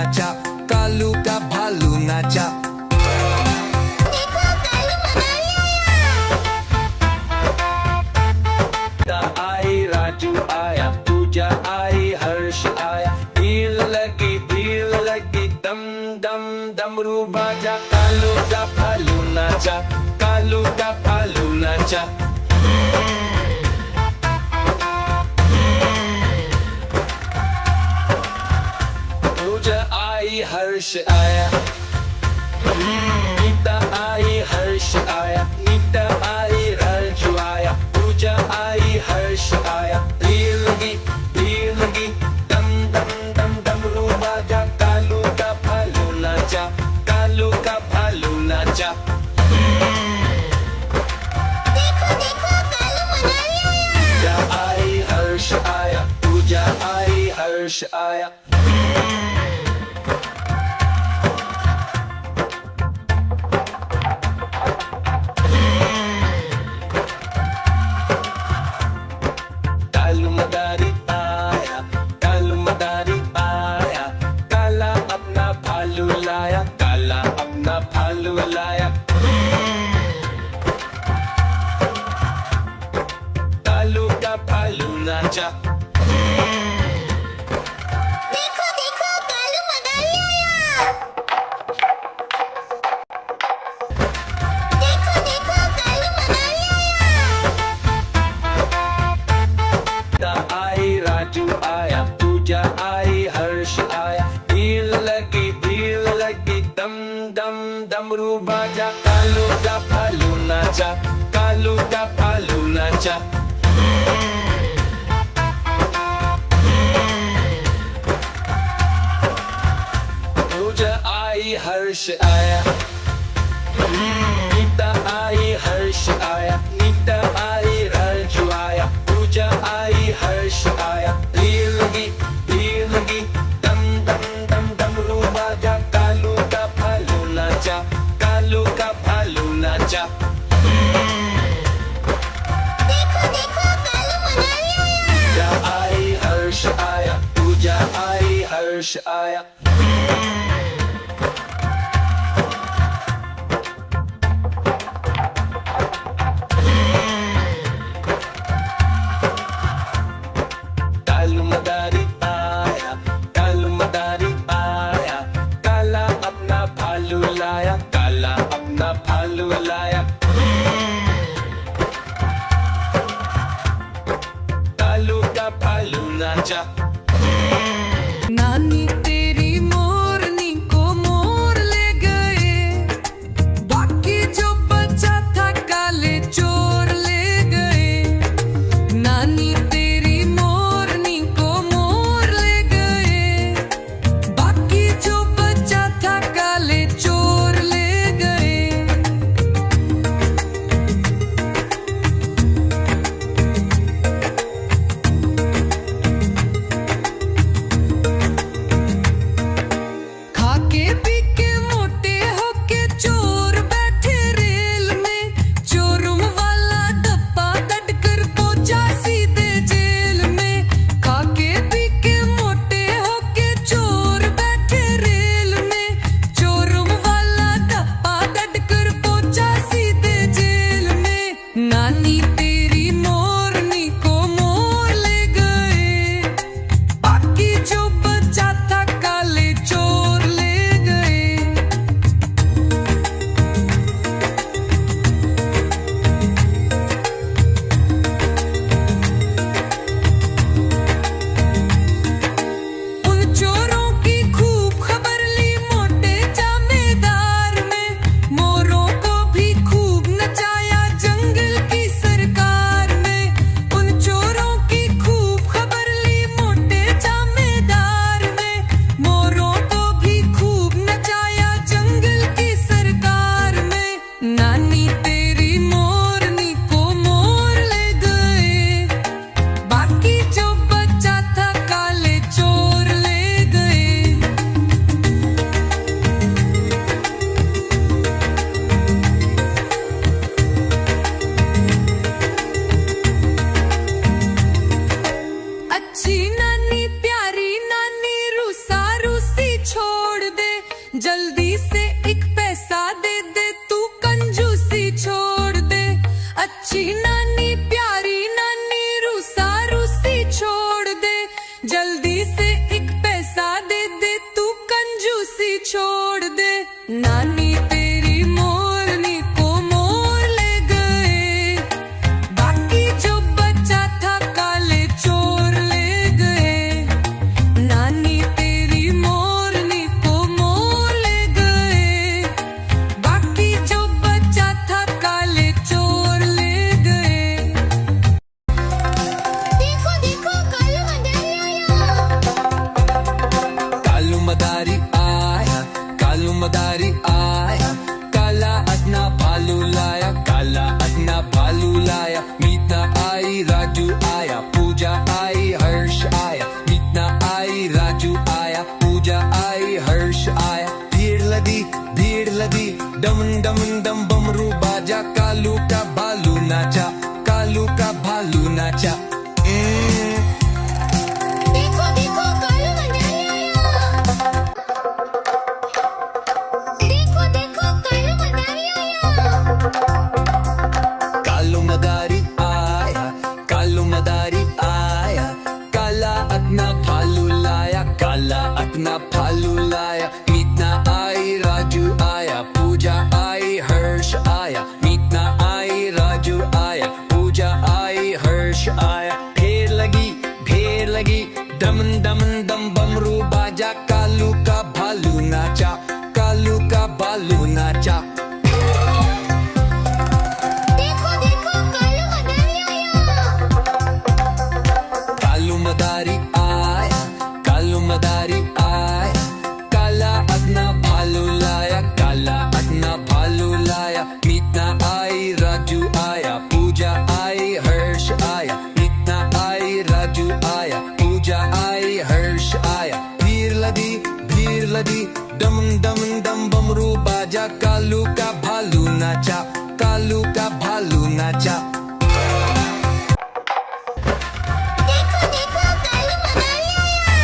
नाचा, कालू का भालू नाचा। आई राजू आया, पूजा आई, हर्ष आया, भीड़ लगी, दम दम डमरू बाजा। कालू का भालू नाचा, कालू का भालू नाचा। पूजा आई, हर्ष आया, नीता आई, हर्ष आया, नीता आई, राजू आया, पूजा आई, हर्ष आया, भीड़ लगी, दम दम दम डमरू बाजा। कालू का भालू नाचा, कालू का भालू नाचा। पूजा आई, हर्ष आया, पूजा आई, हर्ष आया। काला अपना भालू लाया, कालू का भालू नाचा। देखो देखो कालू मदारी आया। देखो देखो कालू मदारी आया। आई राजू आया, पूजा आई, हर्ष आया, भीड़ लगी, दम दम डमरू बाजा। कालू का भालू नाचा, कालू का भालू नाचा। पूजा आई, हर्ष आया, नीता आई, हर्ष आया, नीता आई, राजू आया, पूजा आई, हर्ष आया, भीड़ लगी, दम दम दम डमरू बाजा। कालू का भालू नाचा, कालू का भालू नाचा। देखो देखो कालू मदारी आया। पूजा आई, हर्ष आया, पूजा आई, हर्ष आया। कालू मदारी आया, कालू मदारी आया, काला अपना भालू लाया, काला अपना भालू लाया। कालू का भालू नाचा। नानी तेरी मोरनी जल्दी से एक पैसा दे दे, तू कंजूसी छोड़ दे। अच्छी नानी प्यारी नानी रूसा रूसी छोड़ दे। जल्दी से एक पैसा दे दे, तू कंजूसी छोड़ दे। नानी तेरी मोरनी को मोर ले गए, बाकी जो बचा था काले चोर ले गए। नानी तेरी मोरनी को मोर ले गए, बाकी जो बचा था काले चोर ले गए। देखो देखो कालू मदारी आया। कालू मदारी आया, कालू मदारी आया। काला अदना भालू लाया, काला अदना भालू लाया। मीता आई राजू आया, पूजा आई हर्ष आया। मीता आई राजू आया, पूजा आई हर्ष आया। भीड़ लगी डम डम डम बमरू बाजा। कालू का भालू नाचा, कालू का भालू नाचा। देखो देखो कालू मदारी आया। देखो देखो कालू मदारी आया। कालू मदारी आया, कालू मदारी आया। काला अदना भालू लाया, काला अदना भालू लाया। मीतना आई राजू आया, पूजा आई हर्ष आया। मीतना आई राजू आया, पूजा आई हर्ष आया। भीड़ लगी डम डम डम बमरू बाजा। कालू का भालू नाचा, कालू का भालू नाचा। देखो देखो कालू मदारी आया। कालू मदारी आया, कालू मदारी आया। काला अदना भालू लाया, काला अदना भालू लाया। मीतना आई राजू आया, पूजा आई हर्ष आया। मीतना आई राजू आया, पूजा आई हर्ष आया। भीड़ लगी डम डम डम बमरू बाजा। कालू का भालू नाचा, कालू का भालू नाचा। देखो देखो कालू मदारी आया।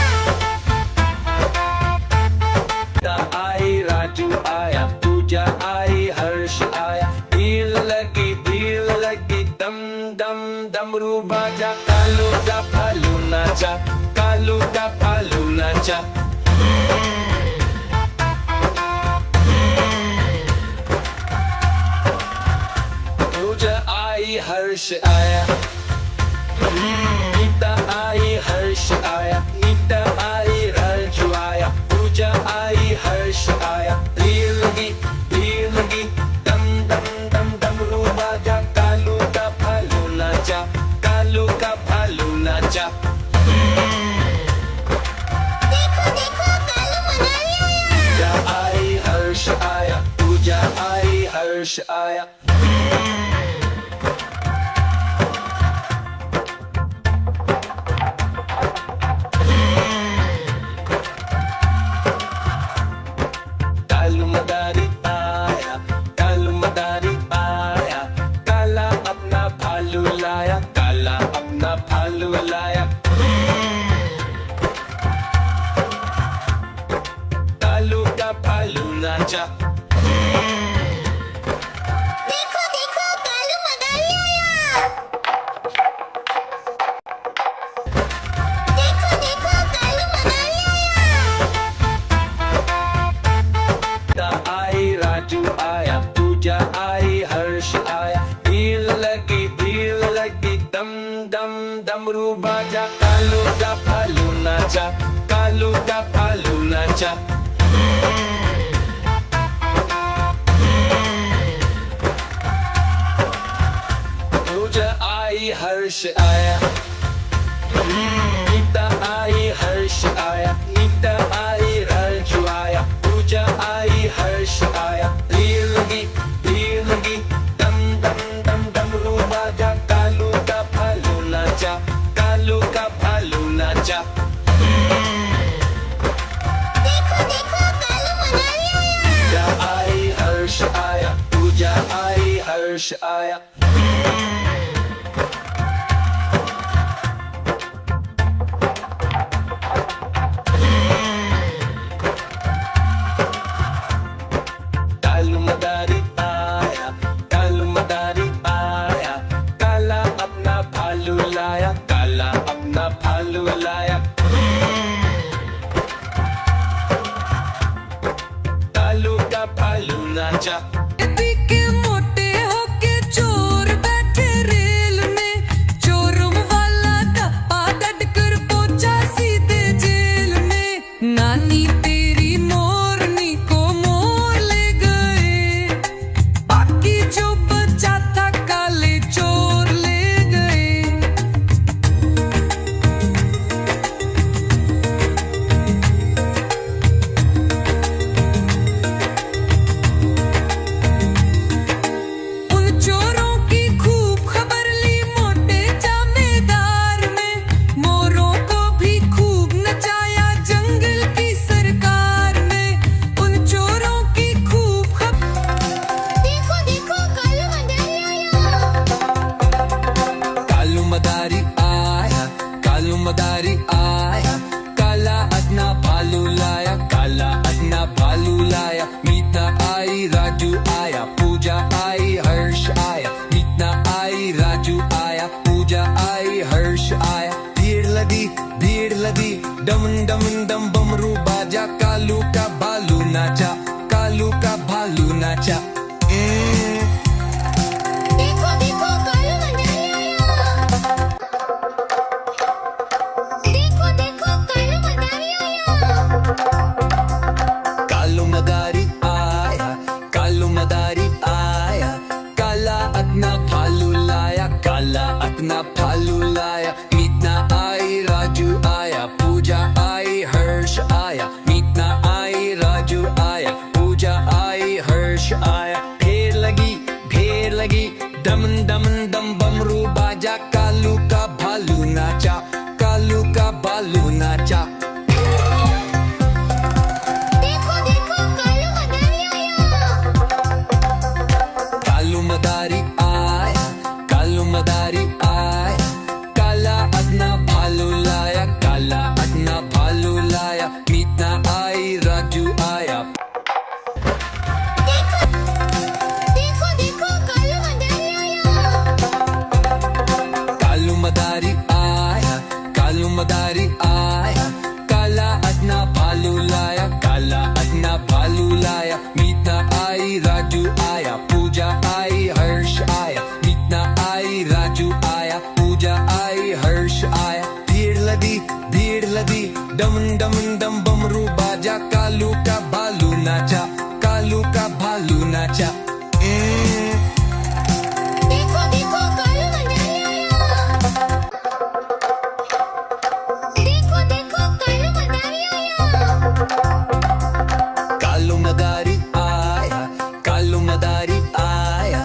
आई राजू आया, पूजा आई हर्ष आया। भीड़ लगी दम दम डमरू बाजा। कालू का भालू नाचा, कालू का भालू नाचा। पूजा आई हर्ष आया, मीता आई हर्ष आया। मीता आई राजू आया, पूजा आई हर्ष आया। भीड़ लगी दम दम डम डमरू बाजा। कालू का भालू नाचा, कालू का भालू नाचा। देखो देखो कालू मदारी आया। पूजा आई हर्ष आया, पूजा आई हर्ष आया। कालू मदारी आया, कालू मदारी आया। काला अपना भालू लाया, काला अपना भालू लाया। कालू का भालू नाचा। देखो देखो कालू मदारी आया। देखो देखो कालू मदारी आया। आई राजू आया, पूजा आई हर्ष आया। भीड़ लगी दम दम डमरू बाजा। कालू का भालू नाचा, कालू का भालू नाचा। पूजा आई हर्ष आया, मीता आई हर्ष आया। मीता आई राजू आया, पूजा आई हर्ष आया। भीड़ लगी दम दम डम डमरू बाजा। कालू का भालू नाचा, कालू का भालू नाचा। देखो देखो कालू मदारी आया। पूजा आई हर्ष आया, पूजा आई हर्ष आया। डम डम बमरू बाजा, कालू का भालू नाचा, कालू का भालू नाचा। देखो देखो कालू मदारी आया। देखो देखो कालू मदारी आया। कालू मदारी आया, कालू मदारी आया, काला अपना भालू लाया, काला अपना भालू लाया। मीतना आई राजू आया, पूजा आई हर्ष आया, मीतना आई राजू आया, पूजा आई हर्ष आया। ढेर लगी डम डम डम बमरू बाजा, कालू का भालू नाचा, कालू का भालू नाचा। देखो देखो कालू मदारी आया। कालू मदारी आया, कालू मदारी आया, काला अपना भालू लाया, काला अपना भालू लाया। मीतना आई राजू आया। देखो देखो कालू मदारी आया। कालू मदारी आया, कालू मदारी आया, काला अपना भालू लाया, काला अपना भालू लाया। मीतना आई राजू आया, पूजा आई हर्ष आया, मीतना आई राजू आया, पूजा आई हर्ष आया। भीड़ लगी डम डम डम बमरू बाजा, कालू का भालू नाचा, कालू का भालू नाचा। देखो देखो कालू मदारी आया। देखो देखो कालू मदारी आया। कालू मदारी आया, कालू मदारी आया,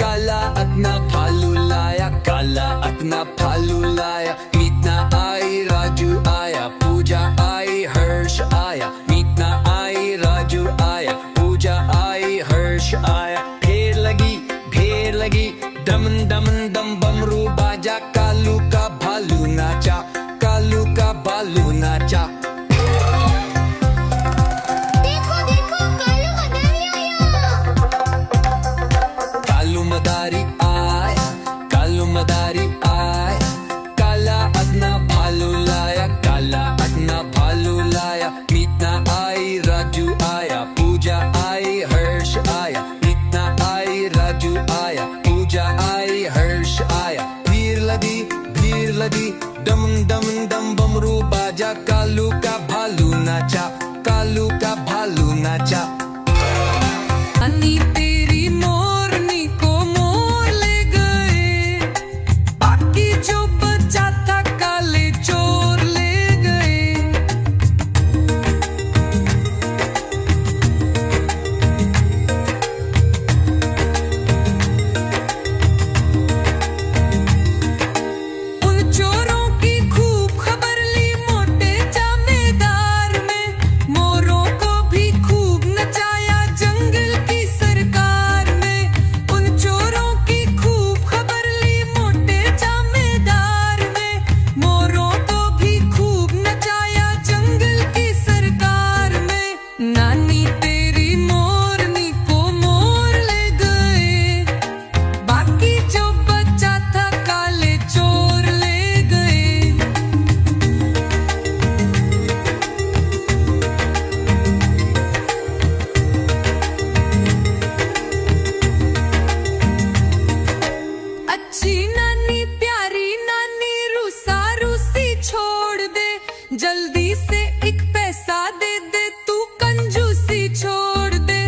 काला अपना भालू लाया, काला अपना भालू लाया। मीतना आई राजू आया, पूजा आई हर्ष आया, मीतना आई राजू आया, पूजा आई हर्ष आया। ढेर लगी डम डम डम बमरू बाजा, कालू का भालू नाचा, कालू का भालू नाचा। देखो देखो कालू मदारी आया। कालू मदारी आया, कालू मदारी आया, काला अपना भालू लाया, काला अपना भालू लाया। मीतना आई राजू आया, पूजा आई हर्ष आया, मीतना आई राजू आया, पूजा आई हर्ष आया। भीड़ लगी डम डम डम बमरू बाजा, कालू का भालू नाचा, कालू का भालू नाचा। अन्नी तेरी मोरनी को मोर ले गए, बाकी जो बचा था काले चोर ले गए। उन चोरों की खूब खबर ली मोटे जमींदार में, मोरों को भी खूब नचाया जंगल की सरकार में। उन चोरों की खूब खबर ली मोटे जमींदार में, मोरों को भी खूब नचाया जंगल की सरकार में। नानी तेरी मोरनी को मोर ले गए, बाकी जो बचा था काले चोर ले गए। अच्छी नानी प्यारी नानी रूसा रूसी छोड़ दे, जल्दी से एक पैसा दे दे तू कंजूसी छोड़ दे।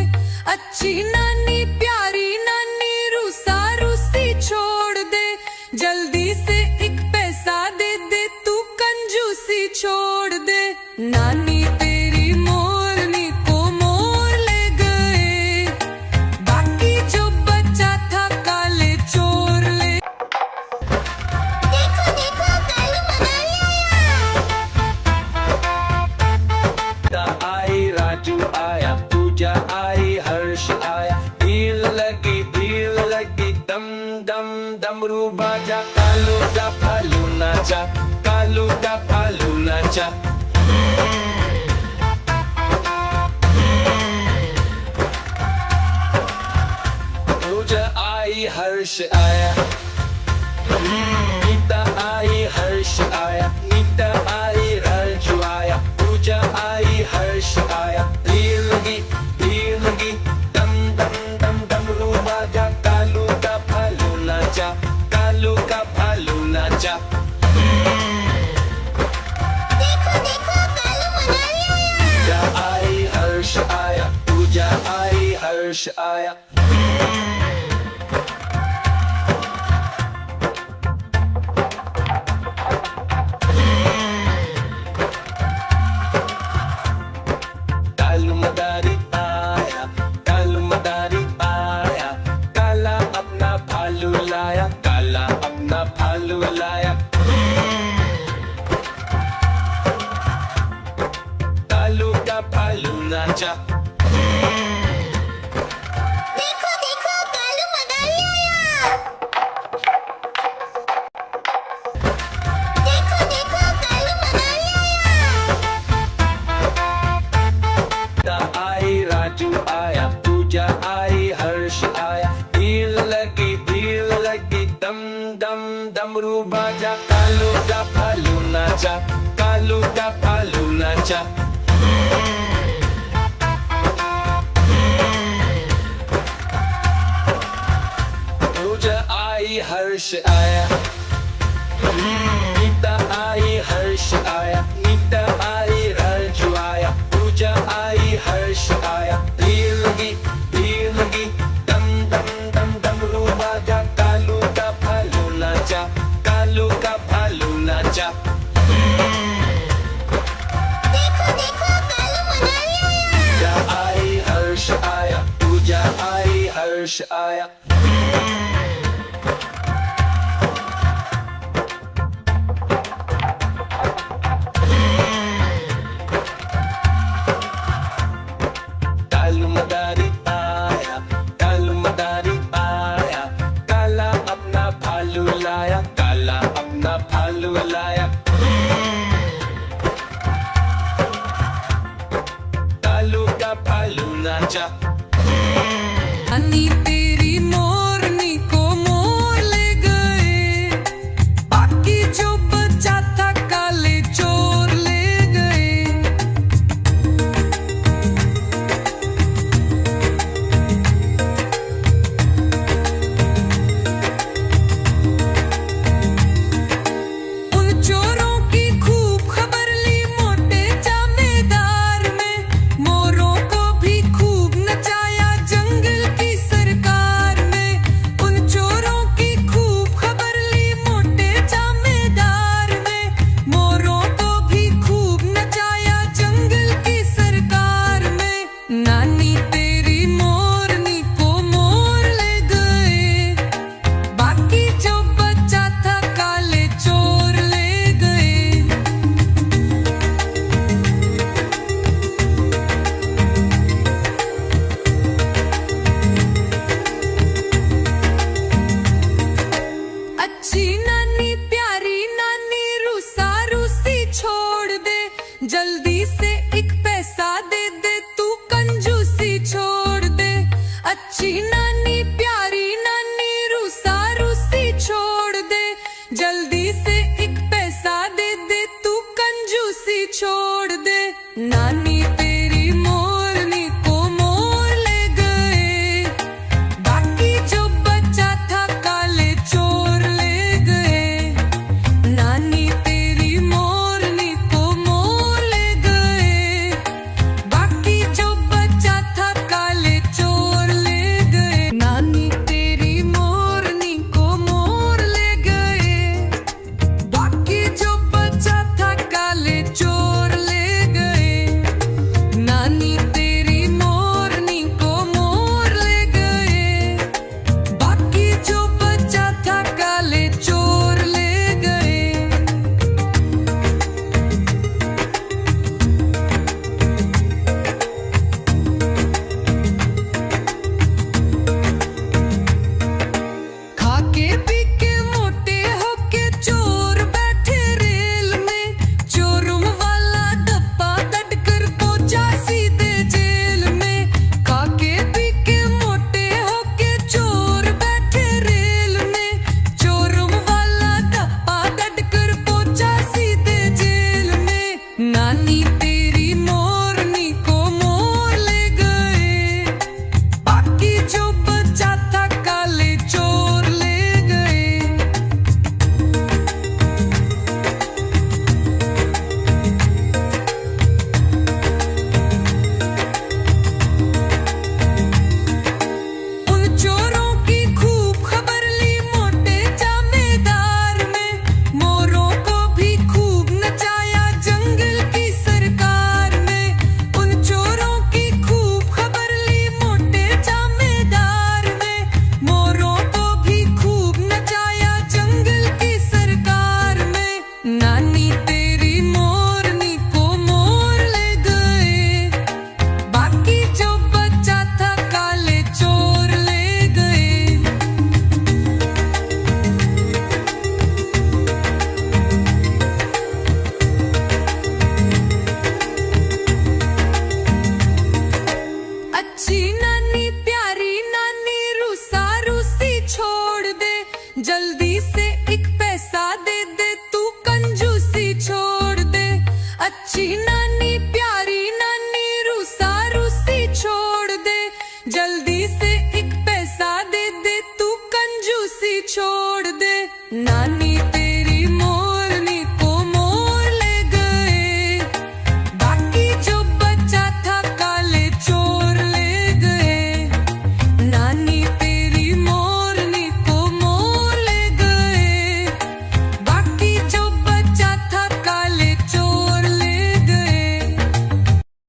अच्छी नानी प्यारी नानी रूसा रूसी छोड़ दे, जल्दी से एक पैसा दे दे तू कंजूसी छोड़ दे। नानी तेरी मोरनी को मोर ले गए, बाकी जो बचा था काले चोर ले। देखो देखो कालू मदारी आया। आई राजू आया, पूजा आई हर्ष आया। भीड़ लगी डम डम डमरू बाजा, कालू का भालू नाचा, कालू का भालू नाचा। पूजा आई हर्ष आया, मीता आई हर्ष आया, मीता आई राजू आया, हर्ष आया। कालू मदारी आया, कालू मदारी आया, काला अपना भालू लाया, काला अपना भालू लाया। कालू का भालू नाचा। देखो देखो कालू मदारी आया। देखो देखो कालू मदारी आया। आई राजू आया, पूजा आई हर्ष आया, भीड़ लगी दम दम डमरू बाजा। कालू का भालू नाचा, कालू का भालू नाचा। पूजा आई हर्ष आया, नीता आई हर्ष आया, नीता आई राजू आया, पूजा आई हर्ष आया। भीड़ लगी दम दम दम डमरू बाजा। कालू का भालू नाचा, कालू का भालू नाचा। देखो देखो कालू मदारी आया। पूजा आई हर्ष आया, पूजा आई हर्ष आया। कालू मदारी आया, कालू मदारी आया, काला अपना भालू लाया, काला अपना भालू लाया। कालू का भालू नाचा। अन्नी तेरी मोरनी को मोर ले गए, बाकी जो बचा था काले चोर ले गए। उन चोरों की खूब खबर ली मोटे जमींदार में, मोरों को भी खूब नचाया जंगल की सरकार में। उन चोरों की खूब खबर ली मोटे जमींदार में, मोरों को भी खूब नचाया जंगल की सरकार में। नानी तेरी मोरनी को मोर ले गए, बाकी जो बचा था काले चोर ले गए। अच्छी नानी प्यारी नानी रूसा रूसी छोड़ दे, जल्दी से एक पैसा दे दे तू कंजूसी छोड़ दे। अच्छी नानी प्यारी नानी रूसा रूसी छोड़ दे, जल्दी से एक पैसा दे दे तू कंजूसी छोड़ दे। नानी